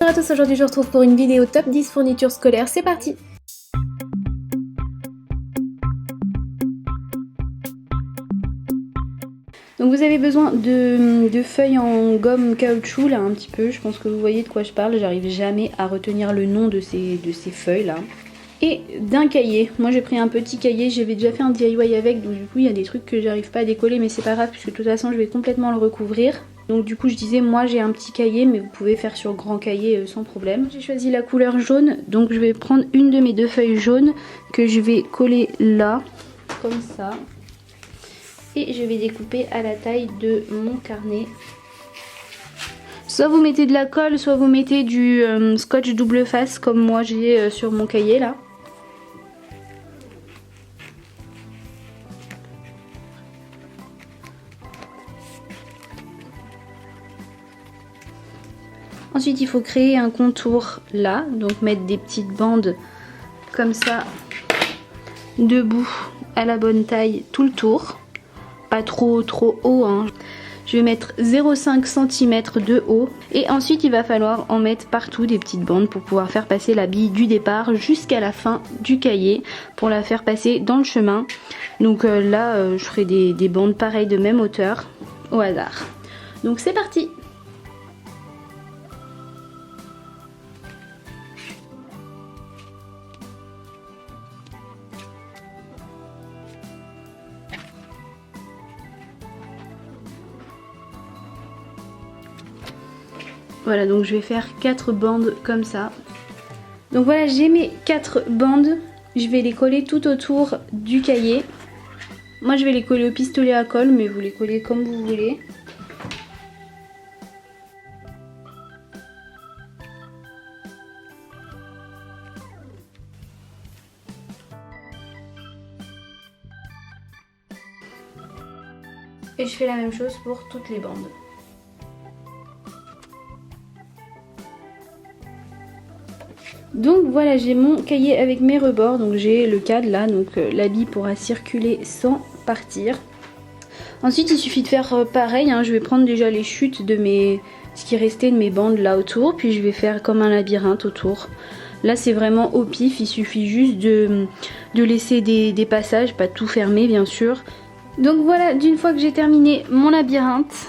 Bonjour à tous, aujourd'hui je vous retrouve pour une vidéo top 10 fournitures scolaires, c'est parti! Donc vous avez besoin de feuilles en gomme caoutchouc là un petit peu, je pense que vous voyez de quoi je parle, j'arrive jamais à retenir le nom de ces feuilles là. Et d'un cahier, moi j'ai pris un petit cahier, j'avais déjà fait un DIY avec, donc du coup il y a des trucs que j'arrive pas à décoller mais c'est pas grave puisque de toute façon je vais complètement le recouvrir. Donc du coup je disais moi j'ai un petit cahier mais vous pouvez faire sur grand cahier sans problème. J'ai choisi la couleur jaune, donc je vais prendre une de mes deux feuilles jaunes que je vais coller là, comme ça. Et je vais découper à la taille de mon carnet. Soit vous mettez de la colle, soit vous mettez du scotch double face comme moi j'ai sur mon cahier là. Ensuite il faut créer un contour là, donc mettre des petites bandes comme ça, debout à la bonne taille tout le tour. Pas trop haut hein. Je vais mettre 0,5 cm de haut et ensuite il va falloir en mettre partout des petites bandes pour pouvoir faire passer la bille du départ jusqu'à la fin du cahier pour la faire passer dans le chemin. Donc là je ferai des bandes pareilles de même hauteur au hasard. Donc c'est parti! Voilà, donc je vais faire 4 bandes comme ça. Donc voilà, j'ai mes 4 bandes. Je vais les coller tout autour du cahier. Moi je vais les coller au pistolet à colle, mais vous les collez comme vous voulez. Et je fais la même chose pour toutes les bandes. Donc voilà, j'ai mon cahier avec mes rebords, donc j'ai le cadre là, donc la bille pourra circuler sans partir. Ensuite il suffit de faire pareil, hein, je vais prendre déjà les chutes de ce qui restait de mes bandes là autour, puis je vais faire comme un labyrinthe autour. Là c'est vraiment au pif, il suffit juste de laisser des passages, pas tout fermer bien sûr. Donc voilà, d'une fois que j'ai terminé mon labyrinthe,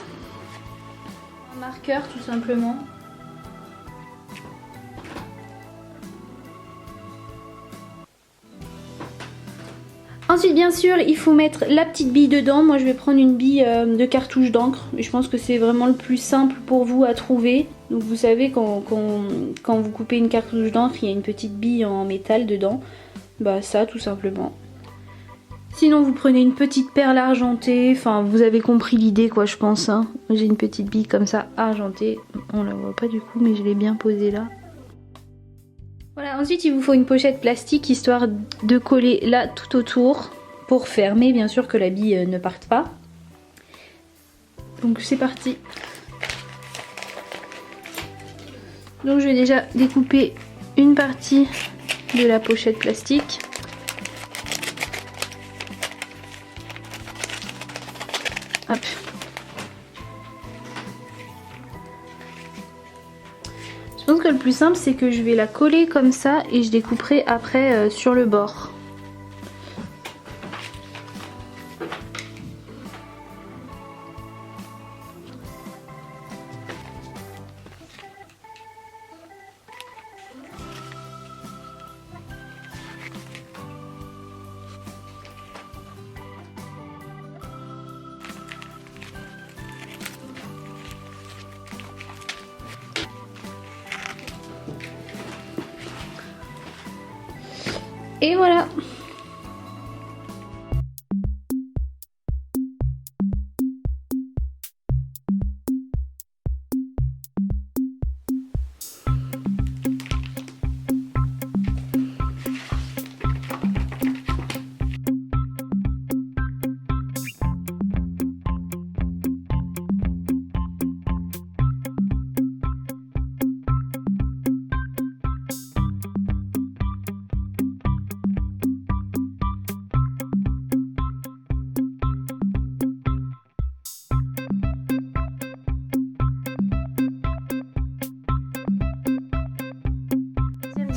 un marqueur tout simplement. Ensuite bien sûr il faut mettre la petite bille dedans. Moi je vais prendre une bille de cartouche d'encre. Je pense que c'est vraiment le plus simple pour vous à trouver. Donc vous savez quand vous coupez une cartouche d'encre il y a une petite bille en métal dedans. Bah ça tout simplement. Sinon vous prenez une petite perle argentée. Enfin vous avez compris l'idée quoi je pense hein. J'ai une petite bille comme ça argentée. On la voit pas du coup mais je l'ai bien posée là. Voilà, ensuite il vous faut une pochette plastique histoire de coller là tout autour pour fermer bien sûr que la bille ne parte pas. Donc c'est parti. Donc je vais déjà découper une partie de la pochette plastique. Hop. Je pense que le plus simple c'est que je vais la coller comme ça et je découperai après sur le bord. Et voilà.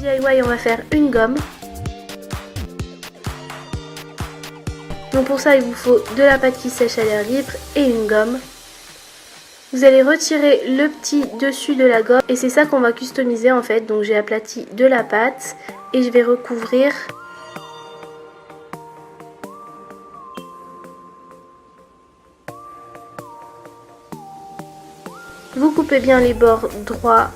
DIY, on va faire une gomme. Donc pour ça, il vous faut de la pâte qui sèche à l'air libre et une gomme. Vous allez retirer le petit dessus de la gomme et c'est ça qu'on va customiser en fait. Donc j'ai aplati de la pâte et je vais recouvrir. Vous coupez bien les bords droits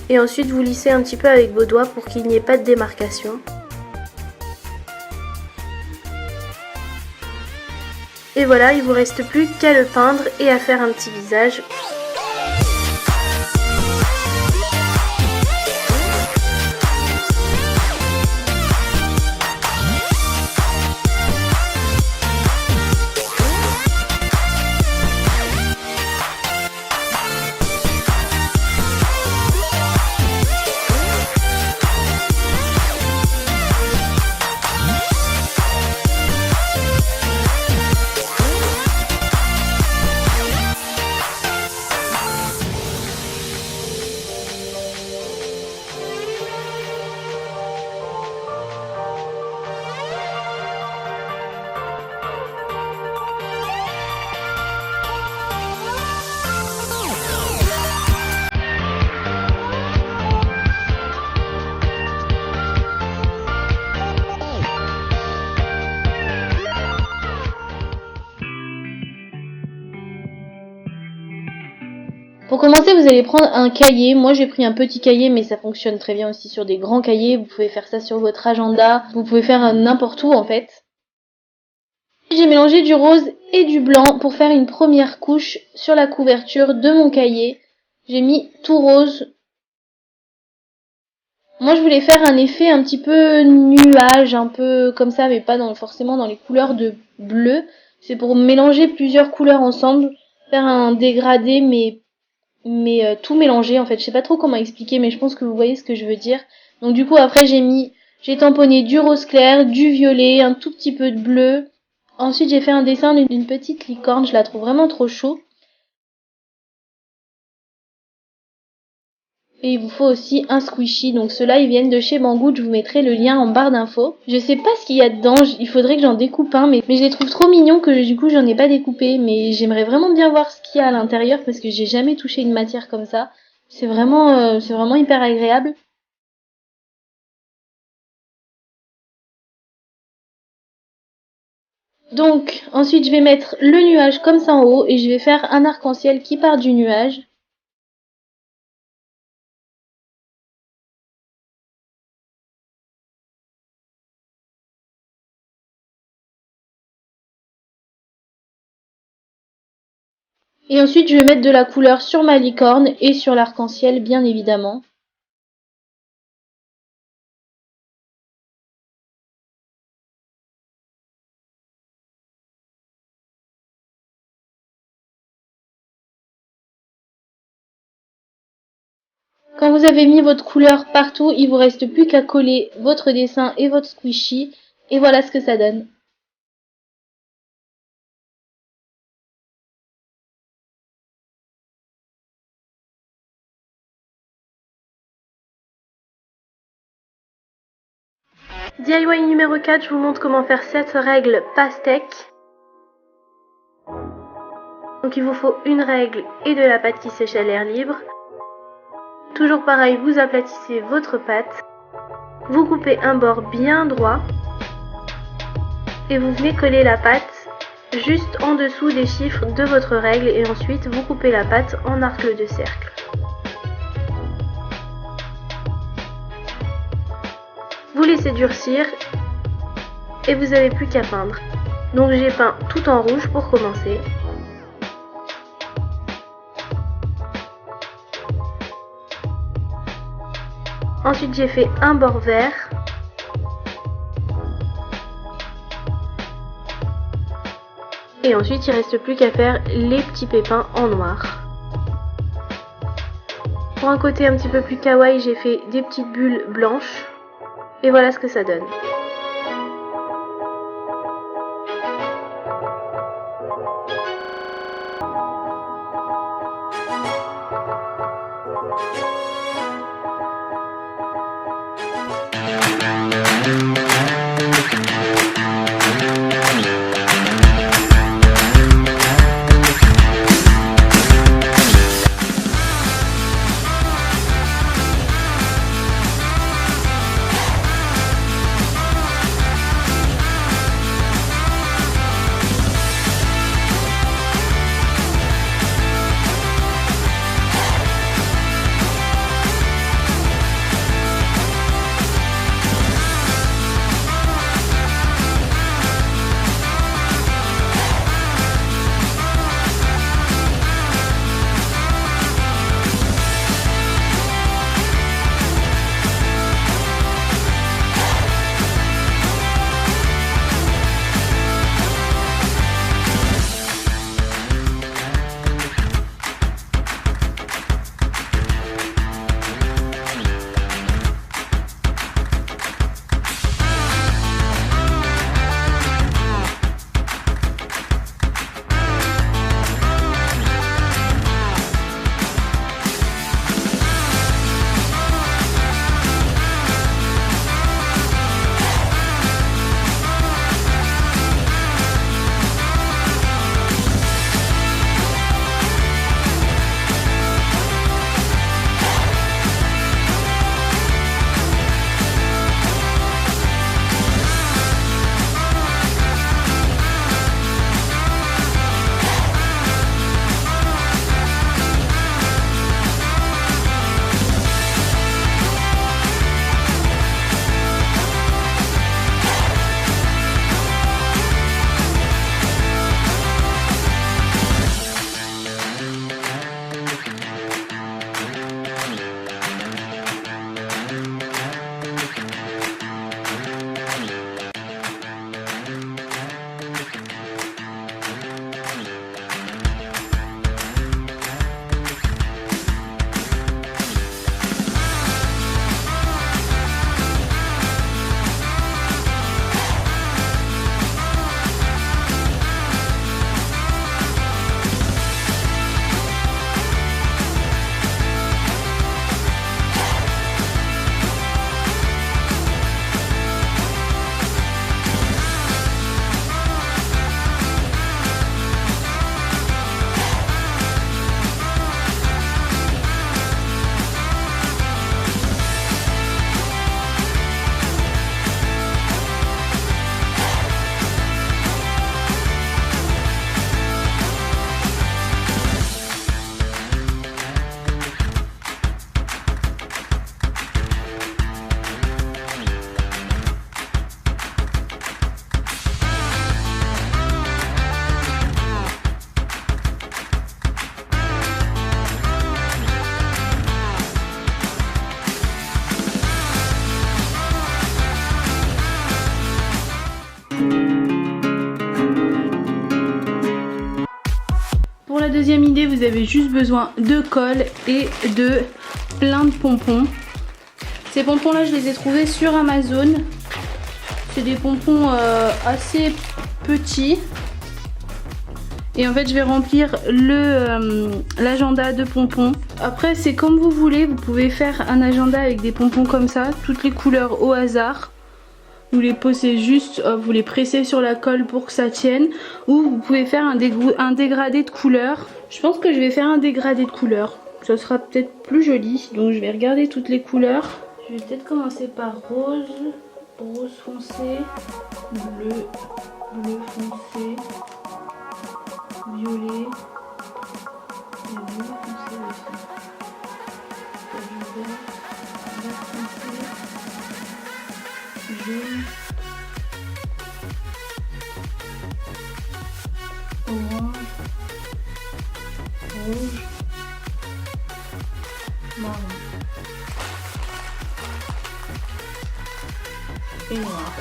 et ensuite vous lissez un petit peu avec vos doigts pour qu'il n'y ait pas de démarcation. Et voilà, il vous reste plus qu'à le peindre et à faire un petit visage. Pour commencer, vous allez prendre un cahier. Moi, j'ai pris un petit cahier, mais ça fonctionne très bien aussi sur des grands cahiers. Vous pouvez faire ça sur votre agenda. Vous pouvez faire n'importe où, en fait. J'ai mélangé du rose et du blanc pour faire une première couche sur la couverture de mon cahier. J'ai mis tout rose. Moi, je voulais faire un effet un petit peu nuage, un peu comme ça, mais pas forcément dans les couleurs de bleu. C'est pour mélanger plusieurs couleurs ensemble, faire un dégradé, mais tout mélangé en fait. Je sais pas trop comment expliquer, mais je pense que vous voyez ce que je veux dire. Donc du coup après j'ai tamponné du rose clair, du violet, un tout petit peu de bleu. Ensuite j'ai fait un dessin d'une petite licorne, je la trouve vraiment trop chou. Et il vous faut aussi un squishy, donc ceux-là ils viennent de chez Banggood, je vous mettrai le lien en barre d'infos. Je sais pas ce qu'il y a dedans, il faudrait que j'en découpe un, mais je les trouve trop mignons que du coup j'en ai pas découpé, mais j'aimerais vraiment bien voir ce qu'il y a à l'intérieur parce que j'ai jamais touché une matière comme ça. C'est vraiment hyper agréable. Donc ensuite je vais mettre le nuage comme ça en haut et je vais faire un arc-en-ciel qui part du nuage. Et ensuite, je vais mettre de la couleur sur ma licorne et sur l'arc-en-ciel, bien évidemment. Quand vous avez mis votre couleur partout, il vous reste plus qu'à coller votre dessin et votre squishy. Et voilà ce que ça donne. DIY numéro 4, je vous montre comment faire cette règle pastèque. Donc il vous faut une règle et de la pâte qui sèche à l'air libre. Toujours pareil, vous aplatissez votre pâte. Vous coupez un bord bien droit. Et vous venez coller la pâte juste en dessous des chiffres de votre règle et ensuite vous coupez la pâte en arc de cercle. Vous laissez durcir et vous n'avez plus qu'à peindre. Donc j'ai peint tout en rouge pour commencer. Ensuite j'ai fait un bord vert. Et ensuite il ne reste plus qu'à faire les petits pépins en noir. Pour un côté un petit peu plus kawaii, j'ai fait des petites bulles blanches. Et voilà ce que ça donne. Pour la deuxième idée, vous avez juste besoin de colle et de plein de pompons. Ces pompons là, je les ai trouvés sur Amazon. C'est des pompons assez petits. Et en fait, je vais remplir l'agenda de pompons. Après, c'est comme vous voulez. Vous pouvez faire un agenda avec des pompons comme ça, toutes les couleurs au hasard. Vous les posez juste, vous les pressez sur la colle pour que ça tienne. Ou vous pouvez faire un dégradé de couleurs. Je pense que je vais faire un dégradé de couleurs. Ça sera peut-être plus joli. Donc je vais regarder toutes les couleurs. Je vais peut-être commencer par rose, rose foncé, bleu, bleu foncé, violet et bleu foncé aussi. Vert, vert foncé, jaune, orange, rouge, marron et noir.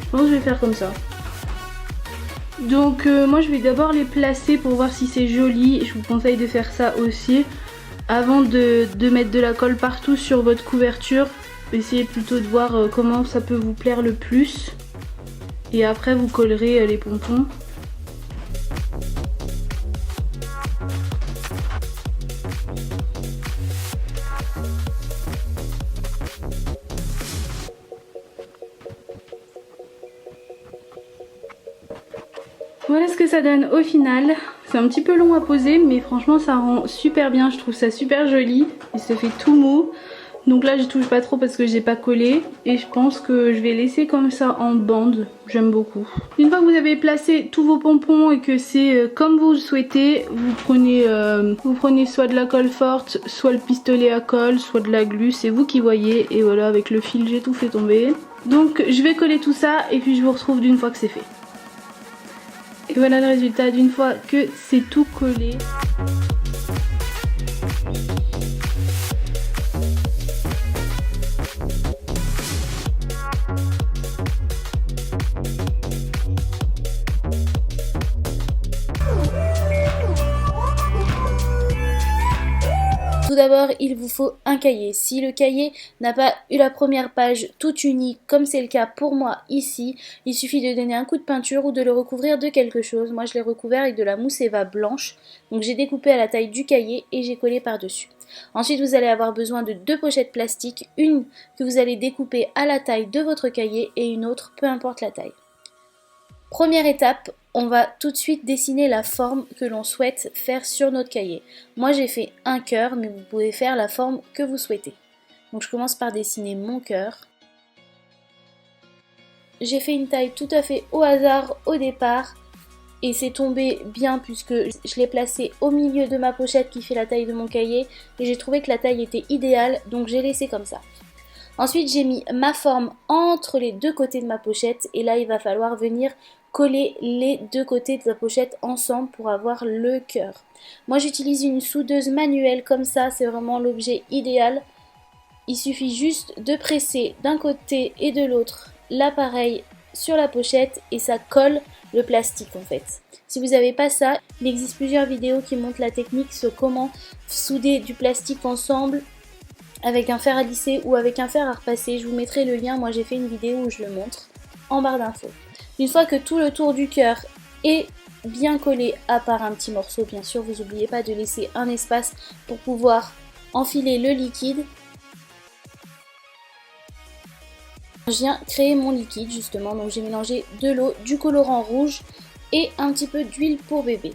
Je pense que je vais faire comme ça. Donc moi je vais d'abord les placer pour voir si c'est joli. Je vous conseille de faire ça aussi avant de mettre de la colle partout sur votre couverture. Essayez plutôt de voir comment ça peut vous plaire le plus. Et après vous collerez les pompons. Voilà ce que ça donne au final. C'est un petit peu long à poser mais franchement ça rend super bien, je trouve ça super joli. Il se fait tout mou. Donc là je touche pas trop parce que j'ai pas collé et je pense que je vais laisser comme ça en bande, j'aime beaucoup. Une fois que vous avez placé tous vos pompons et que c'est comme vous le souhaitez, vous prenez soit de la colle forte, soit le pistolet à colle, soit de la glu, c'est vous qui voyez. Et voilà, avec le fil j'ai tout fait tomber. Donc je vais coller tout ça et puis je vous retrouve d'une fois que c'est fait. Et voilà le résultat d'une fois que c'est tout collé. Tout d'abord, il vous faut un cahier. Si le cahier n'a pas eu la première page toute unie, comme c'est le cas pour moi ici, il suffit de donner un coup de peinture ou de le recouvrir de quelque chose. Moi, je l'ai recouvert avec de la mousse Eva blanche. Donc, j'ai découpé à la taille du cahier et j'ai collé par-dessus. Ensuite, vous allez avoir besoin de 2 pochettes plastiques, une que vous allez découper à la taille de votre cahier et une autre, peu importe la taille. Première étape, on va tout de suite dessiner la forme que l'on souhaite faire sur notre cahier. Moi j'ai fait un cœur, mais vous pouvez faire la forme que vous souhaitez. Donc je commence par dessiner mon cœur. J'ai fait une taille tout à fait au hasard au départ et c'est tombé bien puisque je l'ai placé au milieu de ma pochette qui fait la taille de mon cahier et j'ai trouvé que la taille était idéale, donc j'ai laissé comme ça. Ensuite j'ai mis ma forme entre les deux côtés de ma pochette et là il va falloir venir coller les deux côtés de la pochette ensemble pour avoir le cœur. Moi j'utilise une soudeuse manuelle comme ça, c'est vraiment l'objet idéal. Il suffit juste de presser d'un côté et de l'autre l'appareil sur la pochette et ça colle le plastique en fait. Si vous n'avez pas ça, il existe plusieurs vidéos qui montrent la technique sur comment souder du plastique ensemble avec un fer à lisser ou avec un fer à repasser. Je vous mettrai le lien, moi j'ai fait une vidéo où je le montre en barre d'infos. Une fois que tout le tour du cœur est bien collé, à part un petit morceau bien sûr, vous n'oubliez pas de laisser un espace pour pouvoir enfiler le liquide. Je viens créer mon liquide justement, donc j'ai mélangé de l'eau, du colorant rouge et un petit peu d'huile pour bébé.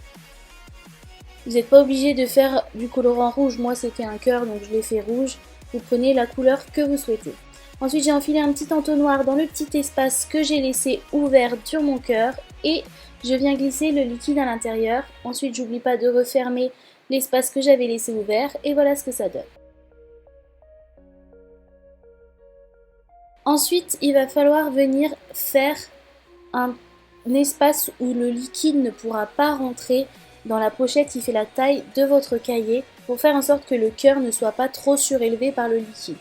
Vous n'êtes pas obligé de faire du colorant rouge, moi c'était un cœur donc je l'ai fait rouge. Vous prenez la couleur que vous souhaitez. Ensuite j'ai enfilé un petit entonnoir dans le petit espace que j'ai laissé ouvert sur mon cœur et je viens glisser le liquide à l'intérieur. Ensuite j'oublie pas de refermer l'espace que j'avais laissé ouvert et voilà ce que ça donne. Ensuite il va falloir venir faire un espace où le liquide ne pourra pas rentrer dans la pochette qui fait la taille de votre cahier pour faire en sorte que le cœur ne soit pas trop surélevé par le liquide.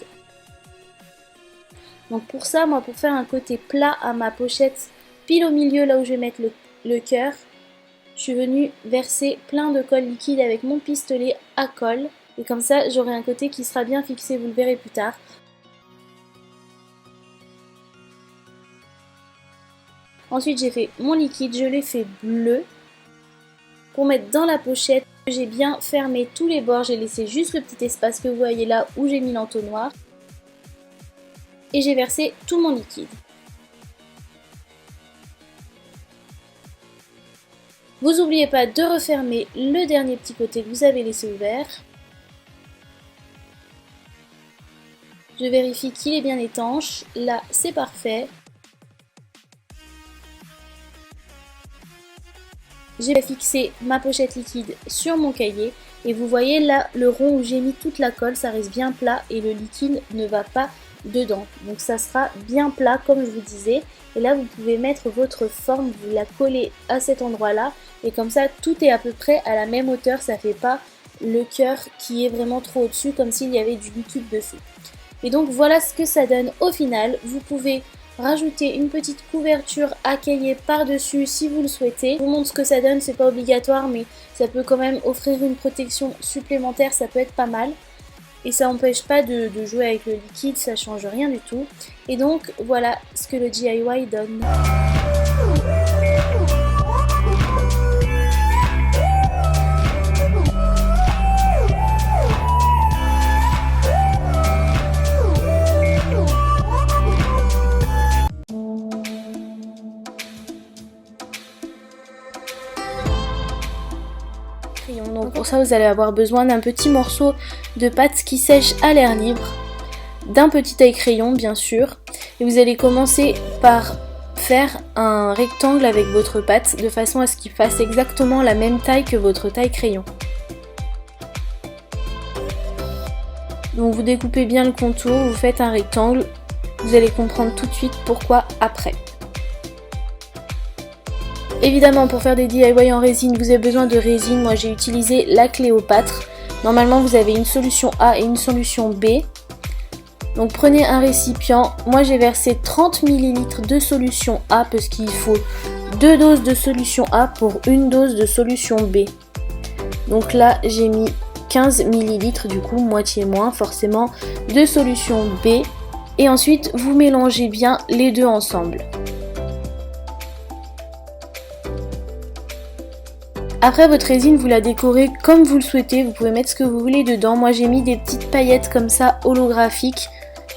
Donc pour ça, moi pour faire un côté plat à ma pochette, pile au milieu là où je vais mettre le cœur, je suis venue verser plein de colle liquide avec mon pistolet à colle. Et comme ça, j'aurai un côté qui sera bien fixé, vous le verrez plus tard. Ensuite, j'ai fait mon liquide, je l'ai fait bleu. Pour mettre dans la pochette, j'ai bien fermé tous les bords, j'ai laissé juste le petit espace que vous voyez là où j'ai mis l'entonnoir. Et j'ai versé tout mon liquide. Vous n'oubliez pas de refermer le dernier petit côté que vous avez laissé ouvert. Je vérifie qu'il est bien étanche. Là, c'est parfait. J'ai fixé ma pochette liquide sur mon cahier. Et vous voyez là, le rond où j'ai mis toute la colle, ça reste bien plat et le liquide ne va pas dedans. Donc ça sera bien plat comme je vous disais. Et là, vous pouvez mettre votre forme, vous la collez à cet endroit-là. Et comme ça, tout est à peu près à la même hauteur. Ça ne fait pas le cœur qui est vraiment trop au-dessus, comme s'il y avait du liquide dessus. Et donc voilà ce que ça donne au final. Vous pouvez rajouter une petite couverture à cahier par-dessus si vous le souhaitez. Je vous montre ce que ça donne, c'est pas obligatoire, mais ça peut quand même offrir une protection supplémentaire, ça peut être pas mal. Et ça n'empêche pas de jouer avec le liquide, ça change rien du tout. Et donc voilà ce que le DIY donne. ça vous allez avoir besoin d'un petit morceau de pâte qui sèche à l'air libre, d'un petit taille-crayon bien sûr, et vous allez commencer par faire un rectangle avec votre pâte de façon à ce qu'il fasse exactement la même taille que votre taille-crayon. Donc vous découpez bien le contour, vous faites un rectangle, vous allez comprendre tout de suite pourquoi après. Évidemment, pour faire des DIY en résine, vous avez besoin de résine. Moi j'ai utilisé la Cléopâtre. Normalement vous avez une solution A et une solution B. Donc prenez un récipient, moi j'ai versé 30 ml de solution A parce qu'il faut 2 doses de solution A pour une dose de solution B. Donc là j'ai mis 15 ml du coup, moitié moins forcément, de solution B. Et ensuite vous mélangez bien les deux ensemble. Après votre résine vous la décorez comme vous le souhaitez, vous pouvez mettre ce que vous voulez dedans. Moi j'ai mis des petites paillettes comme ça holographiques.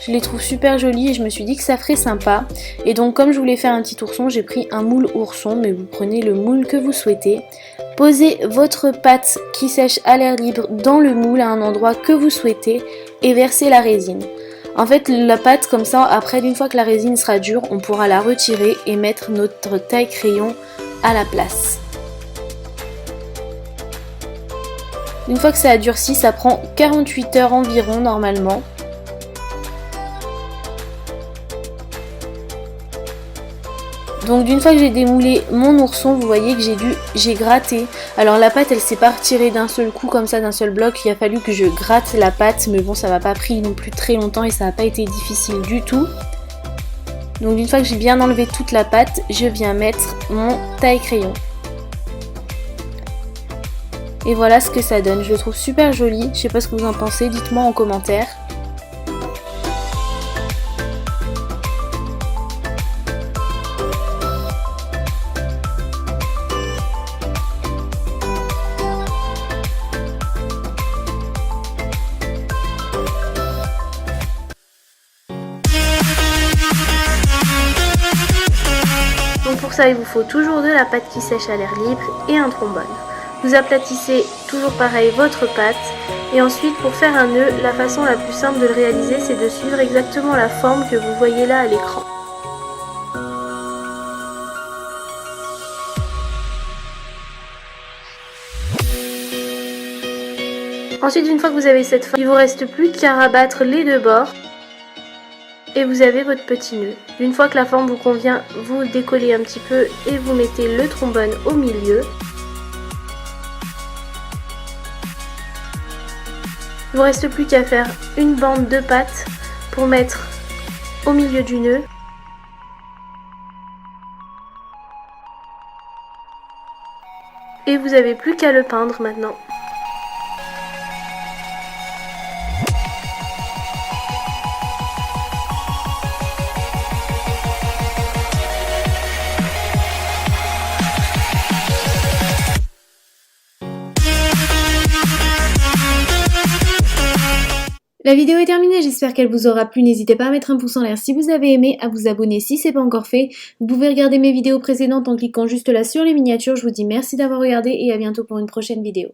Je les trouve super jolies et je me suis dit que ça ferait sympa. Et donc comme je voulais faire un petit ourson, j'ai pris un moule ourson, mais vous prenez le moule que vous souhaitez. Posez votre pâte qui sèche à l'air libre dans le moule à un endroit que vous souhaitez et versez la résine. En fait la pâte comme ça, après une fois que la résine sera dure, on pourra la retirer et mettre notre taille-crayon à la place. Une fois que ça a durci, ça prend 48 heures environ normalement. Donc d'une fois que j'ai démoulé mon ourson, vous voyez que j'ai gratté. Alors la pâte elle s'est pas retirée d'un seul coup comme ça, d'un seul bloc. Il a fallu que je gratte la pâte, mais bon ça m'a pas pris non plus très longtemps et ça n'a pas été difficile du tout. Donc d'une fois que j'ai bien enlevé toute la pâte, je viens mettre mon taille-crayon. Et voilà ce que ça donne, je le trouve super joli. Je sais pas ce que vous en pensez, dites-moi en commentaire. Donc pour ça il vous faut toujours de la pâte qui sèche à l'air libre et un trombone. Vous aplatissez toujours pareil votre pâte et ensuite pour faire un nœud, la façon la plus simple de le réaliser c'est de suivre exactement la forme que vous voyez là à l'écran. Ensuite une fois que vous avez cette forme, il vous reste plus qu'à rabattre les deux bords. Et vous avez votre petit nœud. Une fois que la forme vous convient, vous décollez un petit peu et vous mettez le trombone au milieu. Il ne vous reste plus qu'à faire une bande de pâte pour mettre au milieu du nœud. Et vous n'avez plus qu'à le peindre maintenant. La vidéo est terminée, j'espère qu'elle vous aura plu, n'hésitez pas à mettre un pouce en l'air si vous avez aimé, à vous abonner si c'est pas encore fait. Vous pouvez regarder mes vidéos précédentes en cliquant juste là sur les miniatures, je vous dis merci d'avoir regardé et à bientôt pour une prochaine vidéo.